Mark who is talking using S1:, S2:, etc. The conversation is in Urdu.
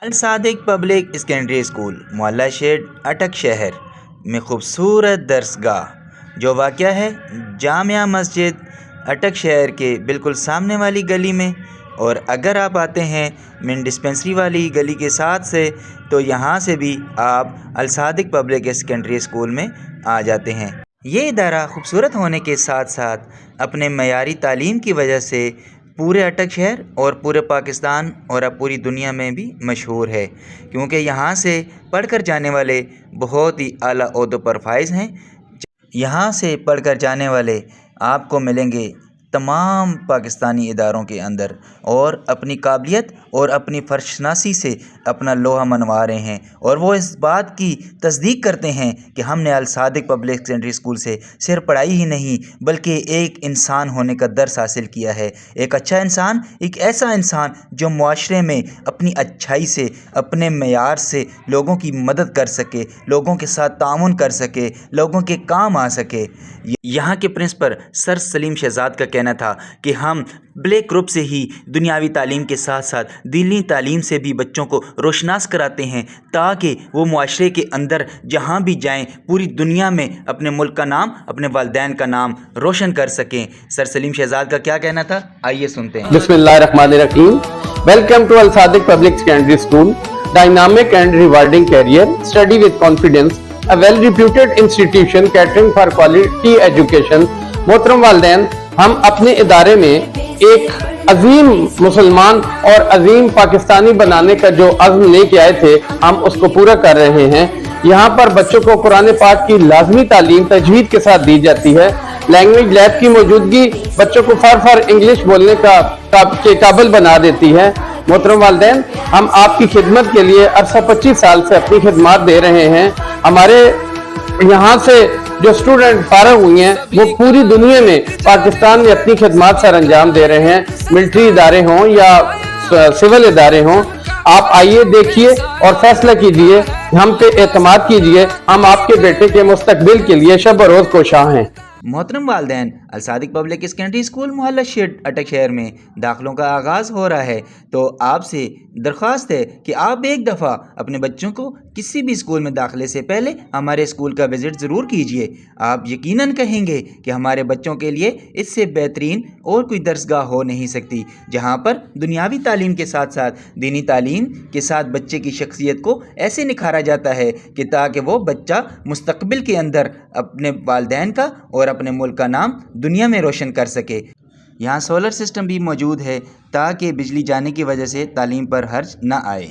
S1: الصادق پبلک سیکنڈری اسکول محلہ شیڈ اٹک شہر میں خوبصورت درسگاہ جو واقع ہے جامعہ مسجد اٹک شہر کے بالکل سامنے والی گلی میں، اور اگر آپ آتے ہیں مین ڈسپنسری والی گلی کے ساتھ سے تو یہاں سے بھی آپ الصادق پبلک سیکنڈری اسکول میں آ جاتے ہیں۔ یہ ادارہ خوبصورت ہونے کے ساتھ ساتھ اپنے معیاری تعلیم کی وجہ سے پورے اٹک شہر اور پورے پاکستان اور اب پوری دنیا میں بھی مشہور ہے، کیونکہ یہاں سے پڑھ کر جانے والے بہت ہی اعلیٰ عہدوں پر فائز ہیں۔ یہاں سے پڑھ کر جانے والے آپ کو ملیں گے تمام پاکستانی اداروں کے اندر، اور اپنی قابلیت اور اپنی فرشناسی سے اپنا لوہا منوا رہے ہیں، اور وہ اس بات کی تصدیق کرتے ہیں کہ ہم نے الصادق پبلک سیکنڈری اسکول سے صرف پڑھائی ہی نہیں بلکہ ایک انسان ہونے کا درس حاصل کیا ہے۔ ایک اچھا انسان، ایک ایسا انسان جو معاشرے میں اپنی اچھائی سے، اپنے معیار سے لوگوں کی مدد کر سکے، لوگوں کے ساتھ تعاون کر سکے، لوگوں کے کام آ سکے۔ یہاں کے پرنسپل سر سلیم شہزاد کا کہنا تھا کہ ہم بلیک گروپ سے ہی دنیاوی تعلیم کے ساتھ ساتھ دینی تعلیم سے بھی بچوں کو روشناس کراتے ہیں، تاکہ وہ معاشرے کے اندر جہاں بھی جائیں پوری دنیا میں اپنے ملک کا نام، اپنے والدین کا نام روشن کر سکیں۔ سر سلیم شہزاد کا کیا کہنا تھا، آئیے سنتے ہیں۔
S2: بسم اللہ الرحمن الرحیم۔ Welcome to Alsadiq public secondary school, dynamic and rewarding career, study with confidence, a well reputed institution catering for quality education۔ محترم والدین، ہم اپنے ادارے میں ایک عظیم مسلمان اور عظیم پاکستانی بنانے کا جو عزم لے کے آئے تھے، ہم اس کو پورا کر رہے ہیں۔ یہاں پر بچوں کو قرآن پاک کی لازمی تعلیم تجوید کے ساتھ دی جاتی ہے۔ لینگویج لیب کی موجودگی بچوں کو فار انگلش بولنے کے قابل بنا دیتی ہے۔ محترم والدین، ہم آپ کی خدمت کے لیے عرصہ 25 سال سے اپنی خدمات دے رہے ہیں۔ ہمارے یہاں سے جو اسٹوڈنٹ فارغ ہوئی ہیں وہ پوری دنیا میں پاکستان میں اپنی خدمات سر انجام دے رہے ہیں، ملٹری ادارے ہوں یا سول ادارے ہوں۔ آپ آئیے، دیکھیے اور فیصلہ کیجئے، ہم پہ اعتماد کیجئے۔ ہم آپ کے بیٹے کے مستقبل کے لیے شب و روز کوشاں ہیں۔
S1: محترم والدین، الصادق پبلک سیکنڈری اسکول محلہ شیڈ اٹک شہر میں داخلوں کا آغاز ہو رہا ہے، تو آپ سے درخواست ہے کہ آپ ایک دفعہ اپنے بچوں کو کسی بھی اسکول میں داخلے سے پہلے ہمارے اسکول کا وزٹ ضرور کیجیے۔ آپ یقیناً کہیں گے کہ ہمارے بچوں کے لیے اس سے بہترین اور کوئی درسگاہ ہو نہیں سکتی، جہاں پر دنیاوی تعلیم کے ساتھ ساتھ دینی تعلیم کے ساتھ بچے کی شخصیت کو ایسے نکھارا جاتا ہے کہ تاکہ وہ بچہ مستقبل کے اندر اپنے والدین کا اور اپنے ملک کا نام دنیا میں روشن کر سکے۔ یہاں سولر سسٹم بھی موجود ہے تاکہ بجلی جانے کی وجہ سے تعلیم پر حرج نہ آئے۔